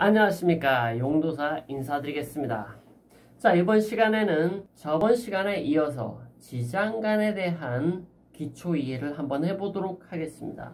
안녕하십니까, 용도사 인사드리겠습니다. 자, 이번 시간에는 저번 시간에 이어서 지장간에 대한 기초 이해를 한번 해보도록 하겠습니다.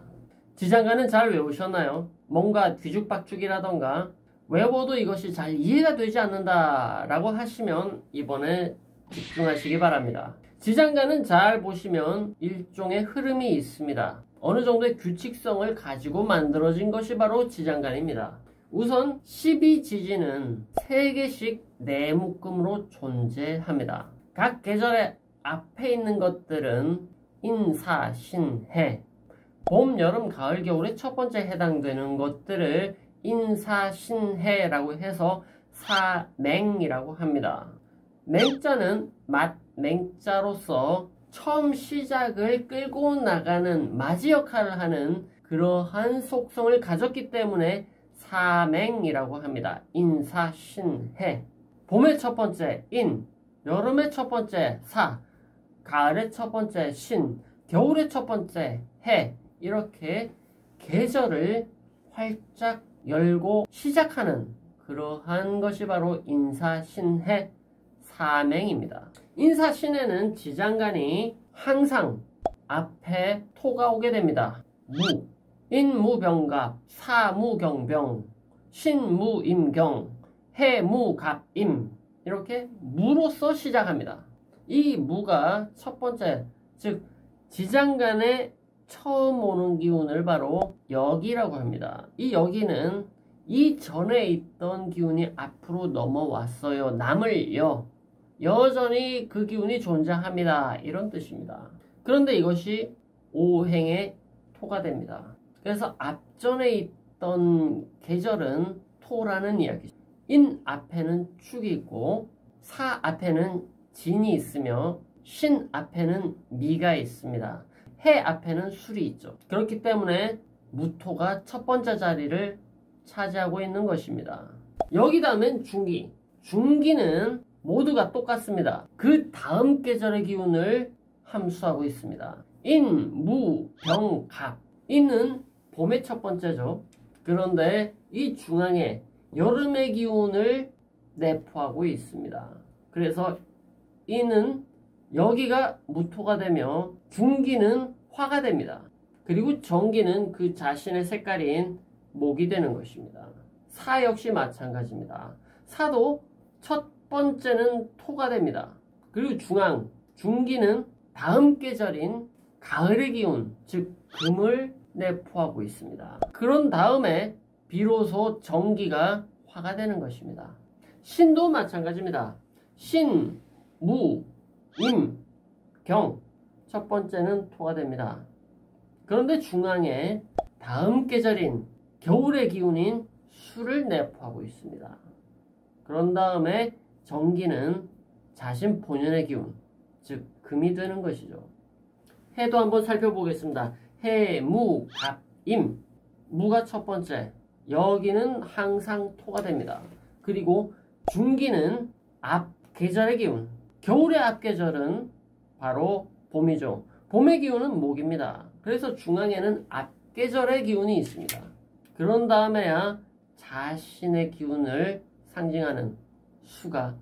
지장간은 잘 외우셨나요? 뭔가 뒤죽박죽이라던가 외워도 이것이 잘 이해가 되지 않는다 라고 하시면 이번에 집중하시기 바랍니다. 지장간은 잘 보시면 일종의 흐름이 있습니다. 어느 정도의 규칙성을 가지고 만들어진 것이 바로 지장간입니다. 우선 12지지는 3개씩 네묶음으로 존재합니다. 각 계절의 앞에 있는 것들은 인사, 신, 해, 봄, 여름, 가을, 겨울에 첫 번째 해당되는 것들을 인사, 신, 해라고 해서 사맹이라고 합니다. 맹자는 맹자로서 처음 시작을 끌고 나가는 맞이 역할을 하는 그러한 속성을 가졌기 때문에 사맹이라고 합니다. 인사, 신, 해. 봄의 첫 번째 인, 여름의 첫 번째 사, 가을의 첫 번째 신, 겨울의 첫 번째 해. 이렇게 계절을 활짝 열고 시작하는 그러한 것이 바로 인사, 신, 해, 사맹입니다. 인사, 신해는 지장간이 항상 앞에 토가 오게 됩니다. 무, 인무병갑, 사무경병, 신무임경, 해무갑임. 이렇게 무로서 시작합니다. 이 무가 첫 번째, 즉 지장간에 처음 오는 기운을 바로 역이라고 합니다. 이 역이는 이전에 있던 기운이 앞으로 넘어왔어요. 남을 여전히 그 기운이 존재합니다. 이런 뜻입니다. 그런데 이것이 오행의 토가 됩니다. 그래서 앞전에 있던 계절은 토라는 이야기죠. 인 앞에는 축이 있고 사 앞에는 진이 있으며 신 앞에는 미가 있습니다. 해 앞에는 술이 있죠. 그렇기 때문에 무토가 첫 번째 자리를 차지하고 있는 것입니다. 여기다 하면 중기. 중기는 모두가 똑같습니다. 그 다음 계절의 기운을 함수하고 있습니다. 인, 무, 병, 갑. 인은 봄의 첫 번째죠. 그런데 이 중앙에 여름의 기운을 내포하고 있습니다. 그래서 인은 여기가 무토가 되며 중기는 화가 됩니다. 그리고 정기는 그 자신의 색깔인 목이 되는 것입니다. 사 역시 마찬가지입니다. 사도 첫 번째는 토가 됩니다. 그리고 중기는 다음 계절인 가을의 기운, 즉 금을 내포하고 있습니다. 그런 다음에 비로소 정기가 화가 되는 것입니다. 신도 마찬가지입니다. 신, 무, 임, 경. 첫 번째는 토가 됩니다. 그런데 중앙에 다음 계절인 겨울의 기운인 수를 내포하고 있습니다. 그런 다음에 정기는 자신 본연의 기운, 즉 금이 되는 것이죠. 해도 한번 살펴보겠습니다. 해, 무, 갑, 임. 무가 첫 번째. 여기는 항상 토가 됩니다. 그리고 중기는 앞 계절의 기운. 겨울의 앞 계절은 바로 봄이죠. 봄의 기운은 목입니다. 그래서 중앙에는 앞 계절의 기운이 있습니다. 그런 다음에야 자신의 기운을 상징하는 수가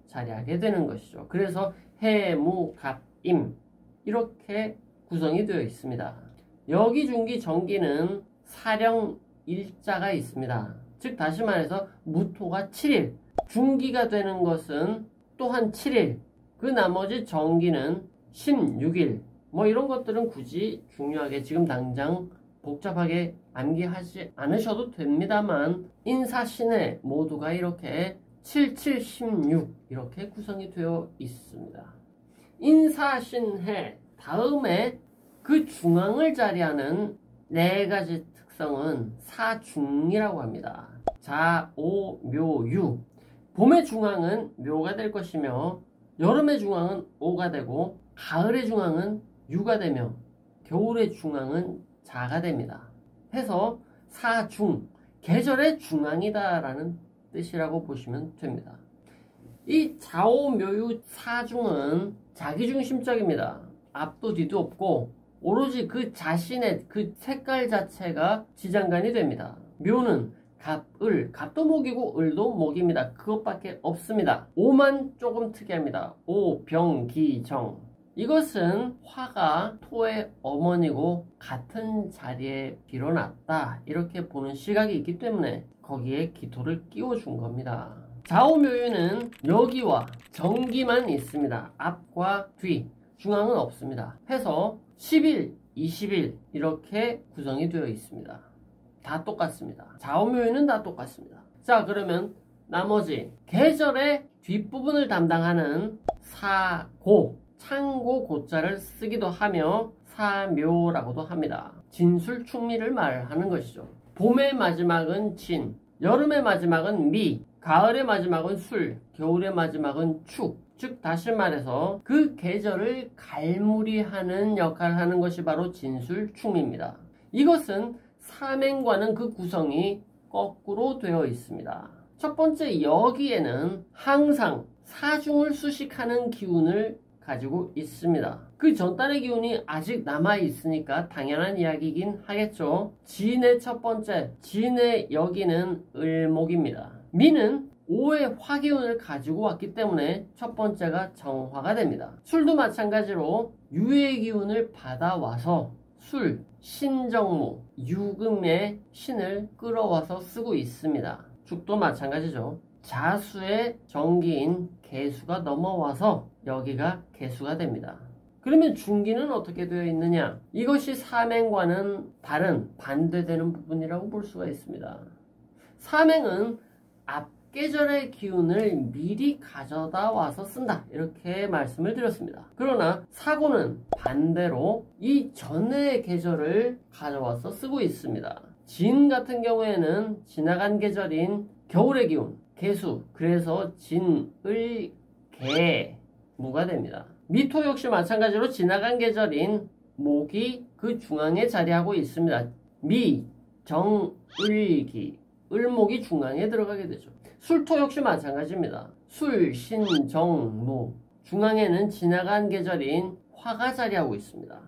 자리하게 되는 것이죠. 그래서 해, 무, 갑, 임. 이렇게 구성이 되어 있습니다. 여기, 중기, 정기는 사령 일자가 있습니다. 즉 다시 말해서 무토가 7일, 중기가 되는 것은 또한 7일, 그 나머지 정기는 16일. 뭐 이런 것들은 굳이 중요하게 지금 당장 복잡하게 암기하지 않으셔도 됩니다만 인사신해 모두가 이렇게 7, 7, 16 이렇게 구성이 되어 있습니다. 인사신해 다음에 그 중앙을 자리하는 4가지 특성은 사중이라고 합니다. 자, 오, 묘, 유. 봄의 중앙은 묘가 될 것이며 여름의 중앙은 오가 되고 가을의 중앙은 유가 되며 겨울의 중앙은 자가 됩니다. 해서 사중, 계절의 중앙이다 라는 뜻이라고 보시면 됩니다. 이 자오묘유 사중은 자기중심적입니다. 앞도 뒤도 없고 오로지 그 자신의 그 색깔 자체가 지장간이 됩니다. 묘는 갑, 을. 갑도 목이고 을도 목입니다. 그것밖에 없습니다. 오만 조금 특이합니다. 오, 병, 기, 정. 이것은 화가 토의 어머니고 같은 자리에 일어났다 이렇게 보는 시각이 있기 때문에 거기에 기토를 끼워준 겁니다. 좌오묘유는 여기와 정기만 있습니다. 앞과 뒤, 중앙은 없습니다. 해서 10일, 20일 이렇게 구성이 되어 있습니다. 다 똑같습니다. 좌오묘유는 다 똑같습니다. 자, 그러면 나머지 계절의 뒷부분을 담당하는 사고, 창고 고자를 쓰기도 하며 사묘라고도 합니다. 진술충미를 말하는 것이죠. 봄의 마지막은 진, 여름의 마지막은 미, 가을의 마지막은 술, 겨울의 마지막은 축. 즉 다시 말해서 그 계절을 갈무리하는 역할을 하는 것이 바로 진술충미입니다. 이것은 삼행과는 그 구성이 거꾸로 되어 있습니다. 첫 번째 여기에는 항상 사중을 수식하는 기운을 가지고 있습니다. 그 전달의 기운이 아직 남아있으니까 당연한 이야기이긴 하겠죠. 진의 첫 번째, 진의 여기는 을목입니다. 미는 5의 화기운을 가지고 왔기 때문에 첫 번째가 정화가 됩니다. 술도 마찬가지로 유의 기운을 받아와서 술, 신정무, 유금의 신을 끌어와서 쓰고 있습니다. 죽도 마찬가지죠. 자수의 정기인 개수가 넘어와서 여기가 개수가 됩니다. 그러면 중기는 어떻게 되어 있느냐? 이것이 삼행과는 다른 반대되는 부분이라고 볼 수가 있습니다. 삼행은 앞계절의 기운을 미리 가져다 와서 쓴다 이렇게 말씀을 드렸습니다. 그러나 사고는 반대로 이 전의 계절을 가져와서 쓰고 있습니다. 진 같은 경우에는 지나간 계절인 겨울의 기운 개수, 그래서 진, 을, 개, 무가 됩니다. 미토 역시 마찬가지로 지나간 계절인 목이 그 중앙에 자리하고 있습니다. 미, 정, 을, 기, 을목이 중앙에 들어가게 되죠. 술토 역시 마찬가지입니다. 술, 신, 정, 무, 중앙에는 지나간 계절인 화가 자리하고 있습니다.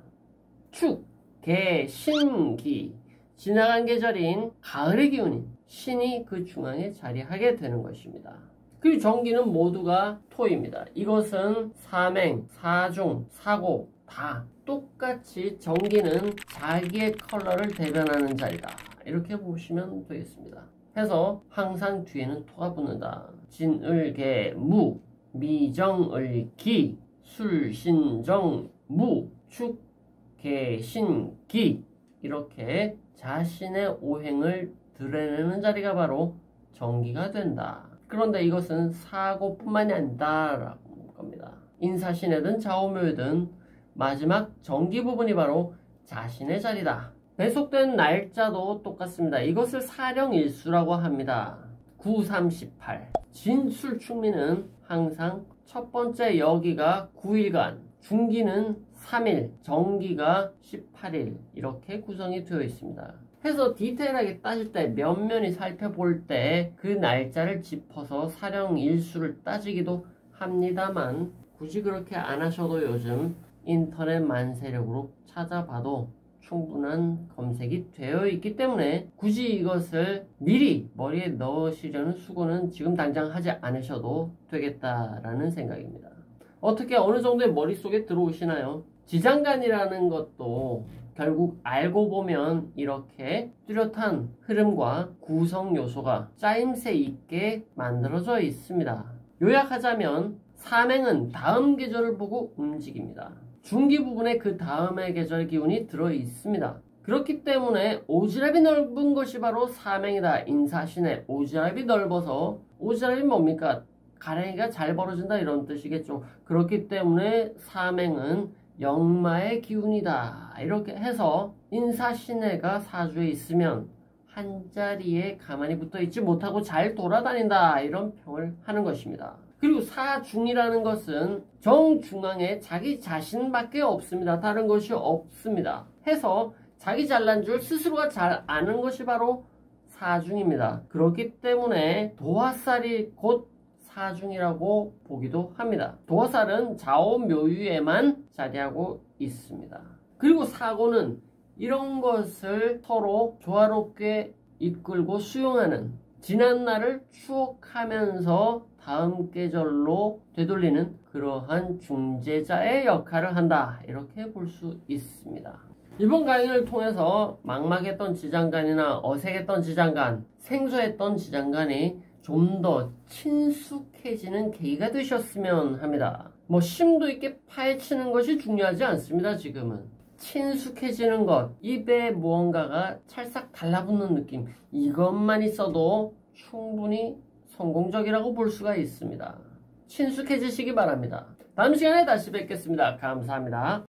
축, 개, 신, 기, 지나간 계절인 가을의 기운인 신이 그 중앙에 자리하게 되는 것입니다. 그리고 정기는 모두가 토입니다. 이것은 삼행, 사중, 사고 다 똑같이 정기는 자기의 컬러를 대변하는 자리다. 이렇게 보시면 되겠습니다. 해서 항상 뒤에는 토가 붙는다. 진을개 무, 미정을기, 술신정 무, 축개신기 이렇게 자신의 오행을 드러내는 자리가 바로 정기가 된다. 그런데 이것은 사고뿐만이 아니다라고 겁니다. 인사신이든 좌오묘든 마지막 정기 부분이 바로 자신의 자리다. 배속된 날짜도 똑같습니다. 이것을 사령일수라고 합니다. 9, 3, 18. 진술충미는 항상 첫 번째 여기가 9일간, 중기는 3일, 정기가 18일 이렇게 구성이 되어 있습니다. 해서 디테일하게 따질 때 면면히 살펴볼 때 그 날짜를 짚어서 사령일수를 따지기도 합니다만 굳이 그렇게 안 하셔도 요즘 인터넷 만세력으로 찾아봐도 충분한 검색이 되어 있기 때문에 굳이 이것을 미리 머리에 넣으시려는 수고는 지금 당장 하지 않으셔도 되겠다라는 생각입니다. 어떻게 어느 정도의 머릿속에 들어오시나요? 지장간이라는 것도 결국 알고 보면 이렇게 뚜렷한 흐름과 구성 요소가 짜임새 있게 만들어져 있습니다. 요약하자면 삼행은 다음 계절을 보고 움직입니다. 중기 부분에 그 다음의 계절 기운이 들어 있습니다. 그렇기 때문에 오지랖이 넓은 것이 바로 삼행이다. 인사신의 오지랖이 넓어서 오지랖이 뭡니까? 가랭이가 잘 벌어진다 이런 뜻이겠죠. 그렇기 때문에 삼행은 역마의 기운이다. 이렇게 해서 인사신해가 사주에 있으면 한자리에 가만히 붙어 있지 못하고 잘 돌아다닌다. 이런 평을 하는 것입니다. 그리고 사중이라는 것은 정중앙에 자기 자신밖에 없습니다. 다른 것이 없습니다. 해서 자기 잘난 줄 스스로가 잘 아는 것이 바로 사중입니다. 그렇기 때문에 도화살이 곧 사중이라고 보기도 합니다. 도화살은 좌오묘유에만 자리하고 있습니다. 그리고 사고는 이런 것을 서로 조화롭게 이끌고 수용하는, 지난 날을 추억하면서 다음 계절로 되돌리는 그러한 중재자의 역할을 한다. 이렇게 볼 수 있습니다. 이번 강의를 통해서 막막했던 지장간이나 어색했던 지장간, 생소했던 지장간이 좀 더 친숙해지는 계기가 되셨으면 합니다. 뭐 심도 있게 파헤치는 것이 중요하지 않습니다. 지금은 친숙해지는 것, 입에 무언가가 찰싹 달라붙는 느낌, 이것만 있어도 충분히 성공적이라고 볼 수가 있습니다. 친숙해지시기 바랍니다. 다음 시간에 다시 뵙겠습니다. 감사합니다.